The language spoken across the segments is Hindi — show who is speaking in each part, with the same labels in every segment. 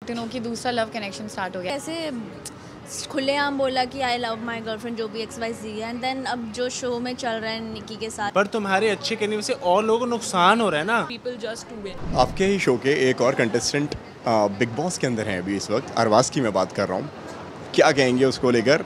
Speaker 1: टू नो कि दूसरा लव कनेक्शन स्टार्ट हो गया।
Speaker 2: ऐसे खुलेआम बोला कि आई लव माई गर्लफ्रेंड जो भी XYZ है, एंड देन अब जो शो में चल रहा है निकी के साथ,
Speaker 3: पर तुम्हारे अच्छे कहने से और लोगों को नुकसान हो रहा है ना।
Speaker 4: People just to win.
Speaker 5: आपके ही शो के एक और कंटेस्टेंट बिग बॉस के अंदर हैं अभी इस वक्त, अरबाज की मैं बात कर रहा हूँ, क्या कहेंगे उसको लेकर?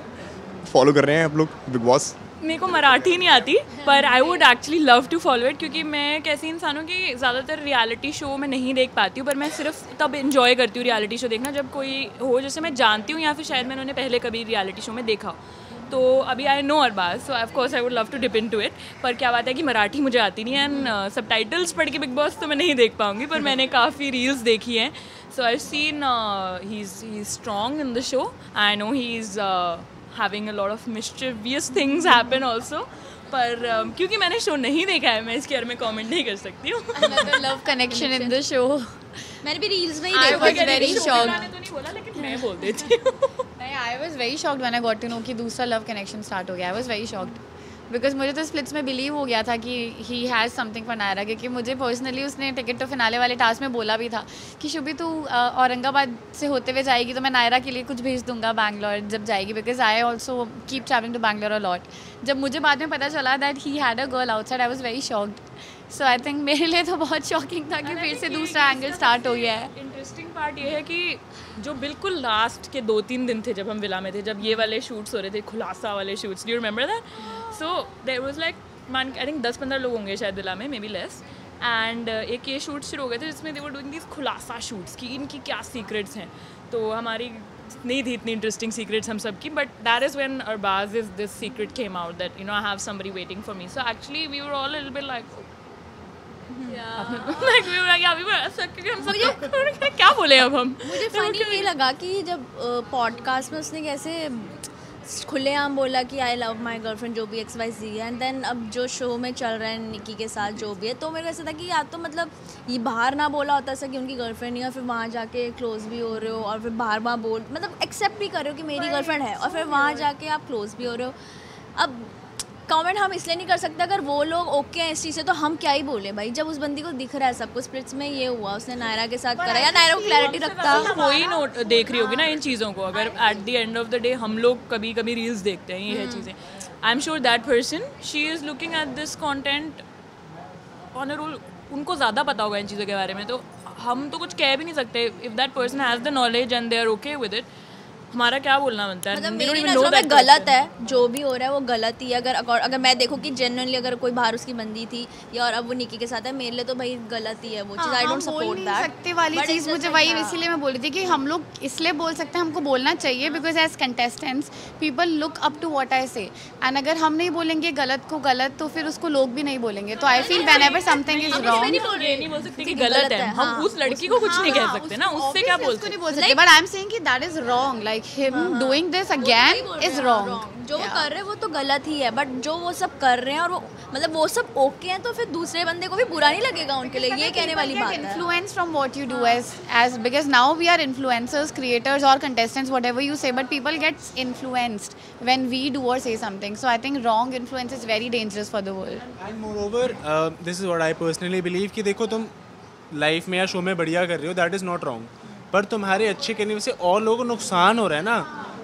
Speaker 5: फॉलो कर रहे हैं आप लोग बिग बॉस?
Speaker 4: मेरे को मराठी नहीं आती, पर I would actually love to follow it, क्योंकि मैं एक ऐसी इंसान हूँ कि ज़्यादातर रियलिटी शो में नहीं देख पाती हूँ, पर मैं सिर्फ तब इंजॉय करती हूँ रियलिटी शो देखना जब कोई हो जैसे मैं जानती हूँ या फिर शायद मैंने उन्हें पहले कभी रियलिटी शो में देखा हो। तो अभी I know Arbaaz, so of course I would love to dip in to it. पर क्या बात है कि मराठी मुझे आती नहीं है, एंड सबटाइटल्स पढ़ के बिग बॉस तो मैं नहीं देख पाऊँगी, पर मैंने काफ़ी रील्स देखी हैं। So I seen he is strong in the show. I know he is having a lot of mischievous things happen also, पर क्योंकि मैंने शो नहीं देखा है मैं इसके बारे में कमेंट नहीं कर सकती हूँ।
Speaker 1: Another love connection in the show.
Speaker 2: मैंने भी रील्स में ही
Speaker 1: I
Speaker 2: देखा।
Speaker 1: was very shocked.
Speaker 4: मैंने तो नहीं बोला, लेकिन मैं बोल देती हूँ।
Speaker 1: नहीं, I was very shocked when I got to know कि दूसरा लव कनेक्शन स्टार्ट हो गया। I was very shocked. Because मुझे तो स्प्लिट्स में बिलीव हो गया था कि he has something for Naira, क्योंकि मुझे पर्सनली उसने टिकट टू फिनाले वाले टास्क में बोला भी था कि शुभी तू औरंगाबाद से होते हुए जाएगी तो मैं नायरा के लिए कुछ भेज दूंगा बैंगलोर जब जाएगी, because I also keep travelling to Bangalore a lot. जब मुझे बाद में पता चला that he had a girl outside, I was very shocked. So I think मेरे लिए तो बहुत शॉकिंग था कि फिर से दूसरा एंगल स्टार्ट हो गया है।
Speaker 4: इंटरेस्टिंग पार्ट ये है कि जो बिल्कुल लास्ट के 2-3 दिन थे जब हम विला में थे, जब ये वाले शूट्स हो रहे थे, खुलासा वाले shoots, do you remember that? So there was like I think 10-15 लोग होंगे शायद विला में, मे बी लेस। एंड एक ये शूट शुरू हो गए थे जिसमें दे वर डूइंग दिस खुलासा शूट्स कि इनकी क्या सीक्रेट्स हैं। तो हमारी नहीं थी इतनी इंटरेस्टिंग सीक्रेट्स हम सब की, but that is when Arbaaz is this secret came out that you know I have somebody waiting for me. So actually we were all a little bit like क्या बोले अब हम।
Speaker 2: मुझे फनी ये लगा कि जब पॉडकास्ट में उसने कैसे खुलेआम बोला कि आई लव माई गर्लफ्रेंड जो भी XYZ है, एंड देन अब जो शो में चल रहा है निकी के साथ जो भी है, तो मेरे को ऐसा था कि या तो मतलब ये बाहर ना बोला होता ऐसा कि उनकी गर्लफ्रेंड नहीं है, फिर वहाँ जाके क्लोज भी हो रहे हो और फिर बाहर वहाँ बोल मतलब एक्सेप्ट भी कर रहे हो कि मेरी गर्लफ्रेंड है, और फिर वहाँ जाके आप क्लोज भी हो रहे हो। अब कमेंट हम इसलिए नहीं कर सकते, अगर वो लोग ओके हैं इस चीज़ से तो हम क्या ही बोले भाई, जब उस बंदी को दिख रहा है सब कुछ, स्प्लिट्स में ये हुआ उसने नायरा के साथ करा, या नायरा को क्लैरिटी रखता।
Speaker 4: कोई नोट देख रही होगी ना इन चीज़ों को, अगर at the end of the day हम लोग कभी कभी रील्स देखते हैं ये चीज़ें, I am sure that person she is looking at this content on a roll, उनको ज़्यादा पता होगा इन चीज़ों के बारे में, तो हम तो कुछ कह भी नहीं सकते। If that person has the knowledge and they are okay with it, हमारा क्या बोलना बनता है?
Speaker 2: मतलब मेरी नज़रों में गलत है, जो भी हो रहा है वो गलत ही है। अगर मैं देखूँ कि जेन्युइनली अगर कोई बाहर उसकी बंदी थी या और अब वो निकी के साथ है, मेरे लिए तो भाई गलत ही है वो चीज़। I don't support that.
Speaker 1: सकते वाली चीज़ मुझे वही इसीलिए मैं बोल रही थी कि हम लोग इसलिए बोल सकते हैं, हमको बोलना चाहिए, because as contestants people look up to what I say, and अगर हम नहीं बोलेंगे गलत को गलत तो फिर उसको लोग भी नहीं बोलेंगे। तो I feel whenever something is wrong,
Speaker 4: ये नहीं बोल सकते कि गलत है, हम उस लड़की को कुछ नहीं कह सकते ना, उससे क्या बोल सकते,
Speaker 1: बट आई एम सेइंग कि that is wrong, like him doing this again is wrong.
Speaker 2: जो वो कर रहे हैं वो तो गलत ही है, बट जो वो सब कर रहे हैं और वो मतलब वो सब ओके हैं, तो फिर दूसरे बंदे को भी बुरा नहीं लगेगा उनके लिए, ये कहने वाली बात है।
Speaker 1: Influence from what you do as because now we are influencers, creators or contestants, whatever you say, but people get influenced when we do or say something. So I think wrong influence is very dangerous for the world.
Speaker 3: And moreover, this is what I personally believe कि देखो तुम लाइफ में या शो में बढ़िया कर रहे हो, that is not wrong, पर तुम्हारे अच्छे करने से और लोगों को नुकसान हो रहा है ना,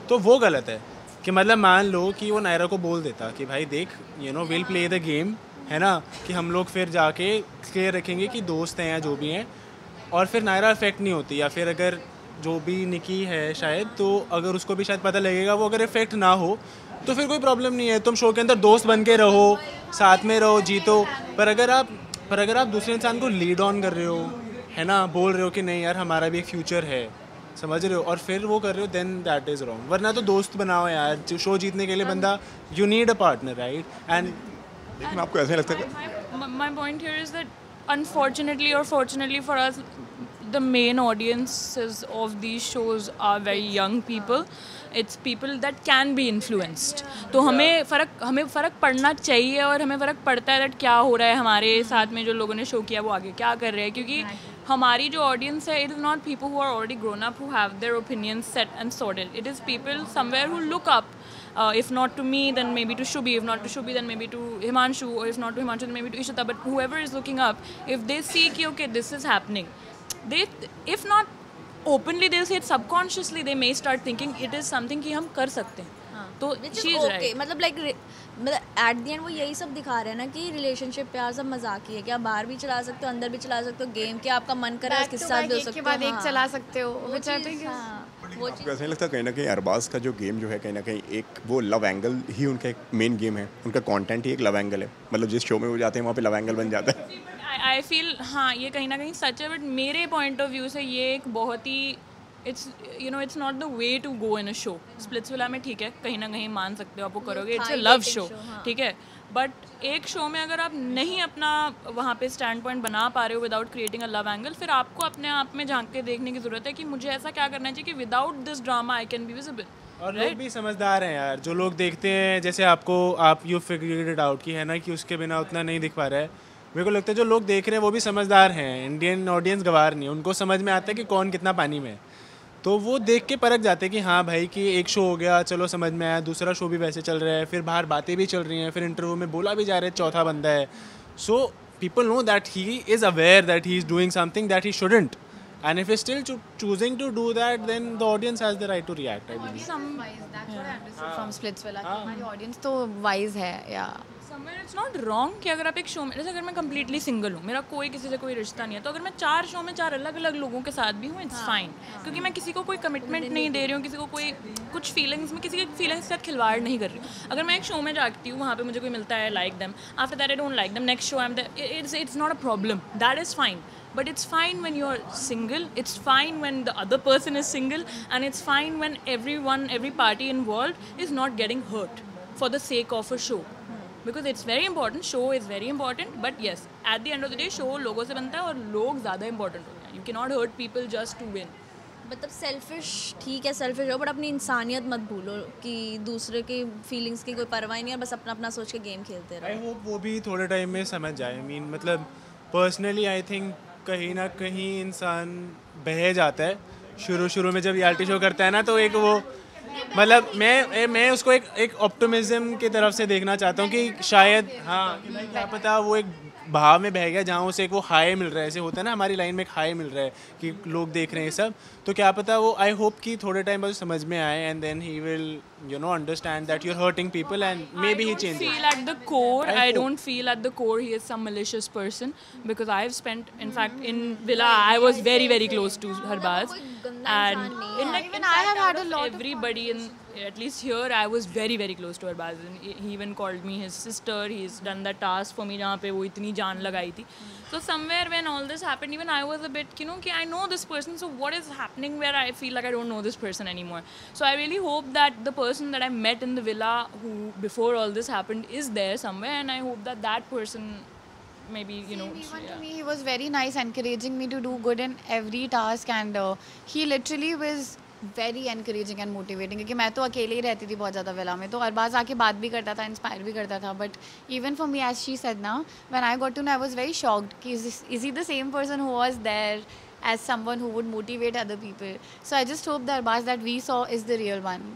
Speaker 3: तो वो गलत है। कि मतलब मान लो कि वो नायरा को बोल देता कि भाई देख you know will play the game, है ना, कि हम लोग फिर जाके क्लियर रखेंगे कि दोस्त हैं या जो भी हैं, और फिर नायरा इफेक्ट नहीं होती, या फिर अगर जो भी निकी है शायद, तो अगर उसको भी शायद पता लगेगा, वो अगर इफेक्ट ना हो तो फिर कोई प्रॉब्लम नहीं है, तुम शो के अंदर दोस्त बन के रहो, साथ में रहो, जीतो। पर अगर आप दूसरे इंसान को लीड ऑन कर रहे हो, है ना, बोल रहे हो कि नहीं यार हमारा भी एक फ्यूचर है, समझ रहे हो, और फिर वो कर रहे हो, देन दैट इज़ रॉन्ग। वरना तो दोस्त बनाओ यार, शो जीतने के लिए बंदा you need a partner, right? And
Speaker 5: लेकिन आपको ऐसा लगता है?
Speaker 4: My point here is that unfortunately और fortunately for us the main audiences of these shows are very young people. It's people that can be influenced. तो हमें फ़र्क पड़ना चाहिए, और हमें फ़र्क पड़ता है that क्या हो रहा है हमारे साथ में, जो लोगों ने शो किया वो आगे क्या कर रहे हैं, क्योंकि हमारी जो ऑडियंस है, it is not people who are already grown up who have their opinions set and sorted. It is people somewhere who look up. If not to me, then maybe to Shubhi. If not to Shubhi, then maybe to Himanshu. Or if not to Himanshu, then maybe to Ishita. But whoever is looking up, if they see कि okay, this is happening, they, if not openly they'll say it, subconsciously they may start thinking it is something कि हम कर सकते हैं. तो she is right.
Speaker 2: मतलब लाइक मतलब एट द एंड वो यही सब दिखा रहे हैं ना कि रिलेशनशिप प्यार सब मजाक ही है कि आप बाहर भी चला सकते हो, अंदर भी चला सकते हो, गेम के आपका मन करे
Speaker 1: Back
Speaker 2: किस
Speaker 1: to
Speaker 2: साथ
Speaker 1: back
Speaker 2: भी हो
Speaker 1: एक
Speaker 2: सकते
Speaker 1: के
Speaker 2: हो.
Speaker 1: बाद एक
Speaker 2: हाँ.
Speaker 1: चला सकते हो,
Speaker 2: वो
Speaker 1: which I
Speaker 2: cheese,
Speaker 1: think is
Speaker 2: हाँ, वो
Speaker 5: आपको ऐसा नहीं लगता कहीं ना कहीं अरबाज का जो गेम जो है कहीं ना कहीं एक वो लव एंगल ही उनका एक मेन गेम है, उनका कंटेंट ही एक लव एंगल है, मतलब जिस शो में वो जाते हैं वहाँ पे लव एंगल बन जाता है.
Speaker 4: आई फील हाँ ये कहीं ना कहीं सच है, बट मेरे पॉइंट ऑफ व्यू से ये एक बहुत ही it's not the way to go in a show. Splitsvilla में ठीक है, कहीं ना कहीं मान सकते हो आप वो करोगे, इट्स अ लव शो, ठीक है, बट एक शो में अगर आप नहीं अपना वहाँ पे स्टैंड पॉइंट बना पा रहे हो without creating a love angle, फिर आपको अपने आप में झांक के देखने की ज़रूरत है कि मुझे ऐसा क्या करना चाहिए कि without this drama I can be visible.
Speaker 3: और लोग भी समझदार हैं यार, जो लोग देखते हैं जैसे आपको आप यू फिगर्ड इट आउट कि है ना कि उसके बिना उतना नहीं दिख पा रहा है. मेरे को लगता है जो लोग देख रहे हैं वो भी समझदार हैं, इंडियन ऑडियंस गवार नहीं है, उनको समझ में आता है कि कौन कितना पानी में है, तो वो देख के परख जाते हैं कि हाँ भाई कि एक शो हो गया चलो समझ में आया, दूसरा शो भी वैसे चल रहा है, फिर बाहर बातें भी चल रही हैं, फिर इंटरव्यू में बोला भी जा रहा है चौथा बंदा है. So people know that he is aware that he is doing something that he shouldn't, and if he's still choosing to do that, then the audience has the right to react, I believe.
Speaker 1: wise. That's what I understood from Splitsvilla. कि हमारी audience तो wise है, yeah.
Speaker 4: Somewhere it's not wrong कि अगर आप एक शो में, जैसे अगर मैं कम्प्लीटली सिंगल हूँ, मेरा कोई किसी से कोई रिश्ता नहीं है, तो अगर मैं 4 शो में 4 अलग अलग लोगों के साथ भी हूँ, इट्स फाइन, क्योंकि मैं किसी को कोई कमिटमेंट नहीं दे रही हूँ, किसी को कोई कुछ फीलिंग्स में किसी की फीलिंग्स के साथ खिलवाड़ नहीं कर रही हूँ. अगर मैं एक शो में जाती हूँ, वहाँ पे मुझे कोई मिलता है, like them, after that I don't like them, next show I am it's not a problem, that is fine. But it's fine when you're single, it's fine when the other person is single, and it's fine when every party involved is not getting hurt for the sake of a show. Because it's very important, show is very important, but yes, at the end of the day, show लोगों से बनता है और लोग ज़्यादा important होते हैं. You cannot hurt people just to win.
Speaker 2: मतलब सेल्फिश ठीक है, सेल्फिश हो, बट अपनी इंसानियत मत भूलो कि दूसरे की फीलिंग्स की कोई परवाह नहीं है, बस अपना अपना सोच के गेम खेलते रहो.
Speaker 3: आई होप वो भी थोड़े टाइम में समझ जाए. आई मीन मतलब पर्सनली आई थिंक कहीं ना कहीं इंसान बह जाता है शुरू में जब रियलिटी शो करता है ना, तो एक वो मतलब मैं उसको एक ऑप्टिमिज्म की तरफ से देखना चाहता हूँ कि शायद हाँ कि भाई क्या पता वो एक भाव में बह गया जहाँ उसे एक वो हाई मिल रहा है, ऐसे होता है ना हमारी लाइन में एक हाई मिल रहा है कि लोग देख रहे हैं सब, तो क्या पता वो आई होप कि थोड़े टाइम बाद समझ में आए and then he will understand that you're hurting people and maybe he changes.
Speaker 4: I don't feel at the core he is some malicious person, because I've spent, in fact, in Villa I was very very close to Harbaz, and
Speaker 1: Even I have had a lot of
Speaker 4: everybody in, at least here I was very very close to Harbaz, and he even called me his sister. He's done that task for me जहाँ पे वो इतनी जान लगाई थी. So somewhere when all this happened, even I was a bit, कि I know this person, so what is happening where I feel like I don't know this person anymore. So I really hope that the person that I met in the villa who before all this happened is there somewhere, and I hope that that person maybe
Speaker 1: Even to me, he was very nice, encouraging me to do good in every task, and he literally was very encouraging and motivating. क्योंकि मैं तो अकेले ही रहती थी बहुत ज़्यादा विला में, तो अरबाज आके बात भी करता था, इंस्पायर भी करता था. But even for me, as she said ना, when I got to know, I was very shocked कि is he the same person who was there as someone who would motivate other people. So I just hope the Arbaz that we saw is the real one.